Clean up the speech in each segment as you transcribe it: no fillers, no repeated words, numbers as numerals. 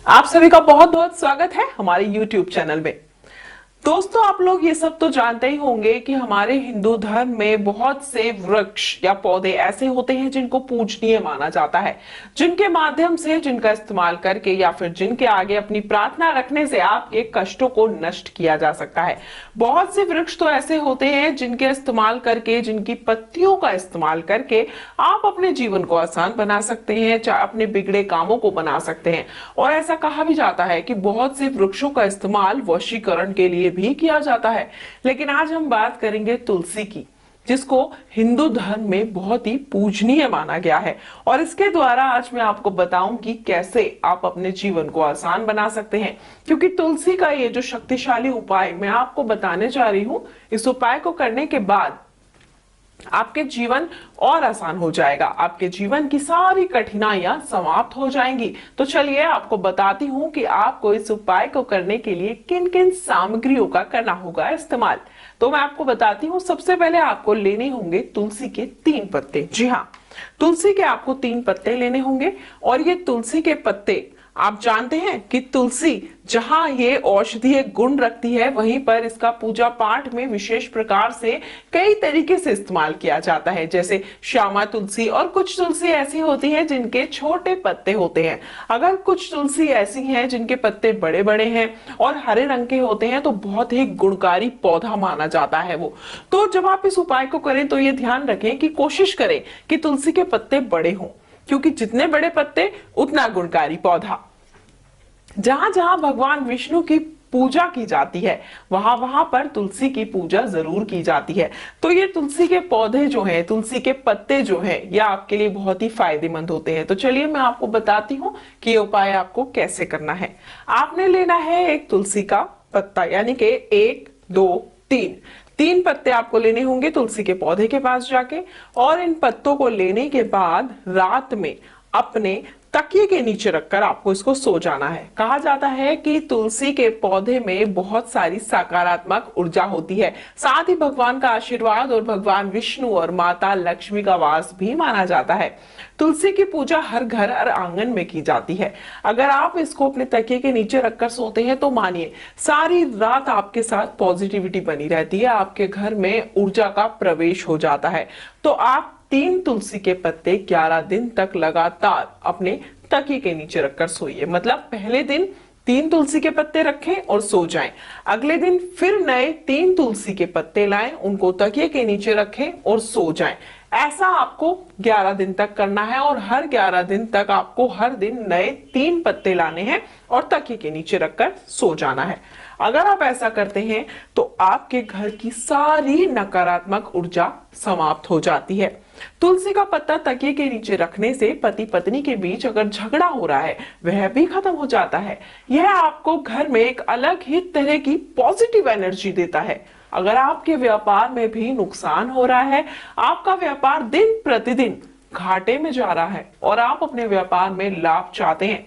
आप सभी का बहुत बहुत स्वागत है हमारे YouTube चैनल में। दोस्तों, आप लोग ये सब तो जानते ही होंगे कि हमारे हिंदू धर्म में बहुत से वृक्ष या पौधे ऐसे होते हैं जिनको पूजनीय माना जाता है, जिनके माध्यम से, जिनका इस्तेमाल करके या फिर जिनके आगे अपनी प्रार्थना रखने से आपके कष्टों को नष्ट किया जा सकता है। बहुत से वृक्ष तो ऐसे होते हैं जिनके इस्तेमाल करके, जिनकी पत्तियों का इस्तेमाल करके आप अपने जीवन को आसान बना सकते हैं, चाहे अपने बिगड़े कामों को बना सकते हैं। और ऐसा कहा भी जाता है कि बहुत से वृक्षों का इस्तेमाल वशीकरण के लिए भी किया जाता है। लेकिन आज हम बात करेंगे तुलसी की, जिसको हिंदू धर्म में बहुत ही पूजनीय माना गया है। और इसके द्वारा आज मैं आपको बताऊंगी कैसे आप अपने जीवन को आसान बना सकते हैं, क्योंकि तुलसी का ये जो शक्तिशाली उपाय मैं आपको बताने जा रही हूं, इस उपाय को करने के बाद आपके जीवन और आसान हो जाएगा, आपके जीवन की सारी कठिनाइयां समाप्त हो जाएंगी। तो चलिए आपको बताती हूं कि आपको इस उपाय को करने के लिए किन किन सामग्रियों का करना होगा इस्तेमाल। तो मैं आपको बताती हूं, सबसे पहले आपको लेने होंगे तुलसी के 3 पत्ते। जी हाँ, तुलसी के आपको 3 पत्ते लेने होंगे। और ये तुलसी के पत्ते, आप जानते हैं कि तुलसी जहां ये औषधीय गुण रखती है, वहीं पर इसका पूजा पाठ में विशेष प्रकार से कई तरीके से इस्तेमाल किया जाता है, जैसे श्यामा तुलसी। और कुछ तुलसी ऐसी होती है जिनके छोटे पत्ते होते हैं। अगर कुछ तुलसी ऐसी हैं जिनके पत्ते बड़े बड़े हैं और हरे रंग के होते हैं, तो बहुत ही गुणकारी पौधा माना जाता है वो। तो जब आप इस उपाय को करें तो ये ध्यान रखें कि कोशिश करें कि तुलसी के पत्ते बड़े हों, क्योंकि जितने बड़े पत्ते उतना गुणकारी पौधा। जहां जहां भगवान विष्णु की पूजा की जाती है, वहां वहां पर तुलसी की पूजा जरूर की जाती है। तो ये तुलसी के पौधे जो हैं, तुलसी के पत्ते जो हैं, ये आपके लिए बहुत ही फायदेमंद होते हैं। तो चलिए मैं आपको बताती हूँ कि ये उपाय आपको कैसे करना है। आपने लेना है एक तुलसी का पत्ता, यानी कि 1 2 3 पत्ते आपको लेने होंगे तुलसी के पौधे के पास जाके। और इन पत्तों को लेने के बाद रात में अपने तकिए के नीचे रखकर आपको इसको सो जाना है। कहा जाता है कि तुलसी के पौधे में बहुत सारी सकारात्मक ऊर्जा होती है, साथ ही भगवान का आशीर्वाद और भगवान विष्णु और माता लक्ष्मी का वास भी माना जाता है। तुलसी की पूजा हर घर और आंगन में की जाती है। अगर आप इसको अपने तकिए के नीचे रखकर सोते हैं तो मानिए सारी रात आपके साथ पॉजिटिविटी बनी रहती है, आपके घर में ऊर्जा का प्रवेश हो जाता है। तो आप 3 तुलसी के पत्ते 11 दिन तक लगातार अपने तकिए के नीचे रखकर सोइए। मतलब पहले दिन 3 तुलसी के पत्ते रखें और सो जाएं। अगले दिन फिर नए 3 तुलसी के पत्ते लाएं, उनको तकिए के नीचे रखें और सो जाएं। ऐसा आपको 11 दिन तक करना है। और हर 11 दिन तक आपको हर दिन नए 3 पत्ते लाने हैं और तकिए के नीचे रखकर सो जाना है। अगर आप ऐसा करते हैं तो आपके घर की सारी नकारात्मक ऊर्जा समाप्त हो जाती है। तुलसी का पत्ता तकिए के नीचे रखने से पति पत्नी के बीच अगर झगड़ा हो रहा है, वह भी खत्म हो जाता है। यह आपको घर में एक अलग ही तरह की पॉजिटिव एनर्जी देता है। अगर आपके व्यापार में भी नुकसान हो रहा है, आपका व्यापार दिन प्रतिदिन घाटे में जा रहा है और आप अपने व्यापार में लाभ चाहते हैं,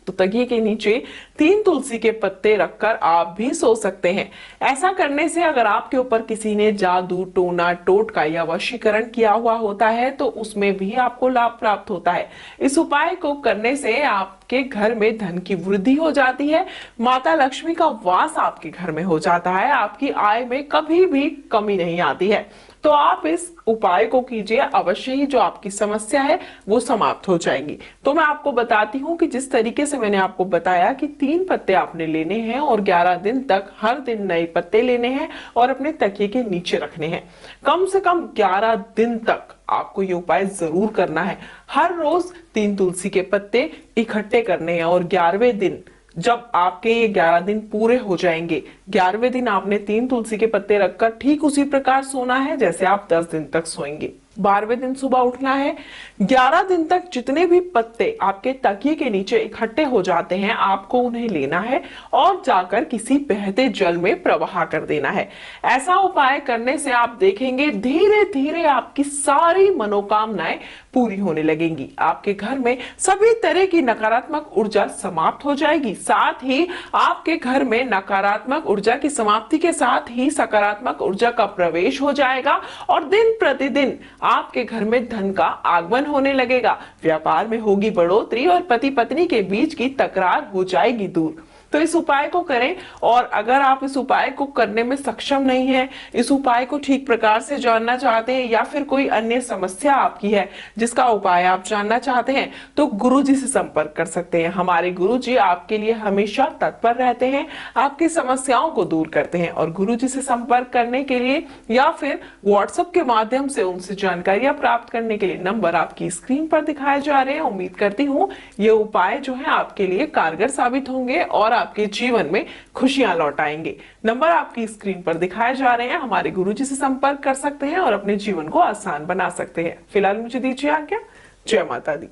तो तकिए के नीचे 3 तुलसी के पत्ते रखकर आप भी सो सकते हैं। ऐसा करने से अगर आपके ऊपर किसी ने जादू, टोना, टोटका या वशीकरण किया हुआ होता है, तो उसमें भी आपको लाभ प्राप्त होता है। इस उपाय को करने से आपके घर में धन की वृद्धि हो जाती है, माता लक्ष्मी का वास आपके घर में हो जाता है, आपकी आय में कभी भी कमी नहीं आती है। तो आप इस उपाय को कीजिए, अवश्य ही जो आपकी समस्या है वो समाप्त हो जाएगी। तो मैं आपको बताती हूँ कि जिस तरीके से मैंने आपको बताया कि 3 पत्ते आपने लेने हैं और 11 दिन तक हर दिन नए पत्ते लेने हैं और अपने तकिए के नीचे रखने हैं। कम से कम 11 दिन तक आपको ये उपाय जरूर करना है। हर रोज 3 तुलसी के पत्ते इकट्ठे करने हैं और 11वें दिन जब आपके ये 11 दिन पूरे हो जाएंगे, 11वें दिन आपने 3 तुलसी के पत्ते रखकर ठीक उसी प्रकार सोना है जैसे आप 10 दिन तक सोएंगे। 12वें दिन सुबह उठना है। 11 दिन तक जितने भी पत्ते आपके तकिए के नीचे इकट्ठे हो जाते हैं, आपको उन्हें लेना है और जाकर किसी बहते जल में प्रवाह कर देना है। ऐसा उपाय करने से आप देखेंगे धीरे धीरे आपकी सारी मनोकामनाएं पूरी होने लगेंगी। आपके घर में सभी तरह की नकारात्मक ऊर्जा समाप्त हो जाएगी। साथ ही आपके घर में नकारात्मक ऊर्जा की समाप्ति के साथ ही सकारात्मक ऊर्जा का प्रवेश हो जाएगा और दिन प्रतिदिन आपके घर में धन का आगमन होने लगेगा, व्यापार में होगी बढ़ोतरी और पति पत्नी के बीच की तकरार हो जाएगी दूर। तो इस उपाय को करें। और अगर आप इस उपाय को करने में सक्षम नहीं है, इस उपाय को ठीक प्रकार से जानना चाहते हैं या फिर कोई अन्य समस्या आपकी है जिसका उपाय आप जानना चाहते हैं, तो गुरुजी से संपर्क कर सकते हैं। हमारे गुरुजी आपके लिए हमेशा तत्पर रहते हैं, आपकी समस्याओं को दूर करते हैं। और गुरुजी से संपर्क करने के लिए या फिर व्हाट्सएप के माध्यम से उनसे जानकारियां प्राप्त करने के लिए नंबर आपकी स्क्रीन पर दिखाए जा रहे हैं। उम्मीद करती हूँ ये उपाय जो है आपके लिए कारगर साबित होंगे और आपके जीवन में खुशियां लौट आएंगे। नंबर आपकी स्क्रीन पर दिखाए जा रहे हैं। हमारे गुरुजी से संपर्क कर सकते हैं और अपने जीवन को आसान बना सकते हैं। फिलहाल मुझे दीजिए आज्ञा। जय माता दी।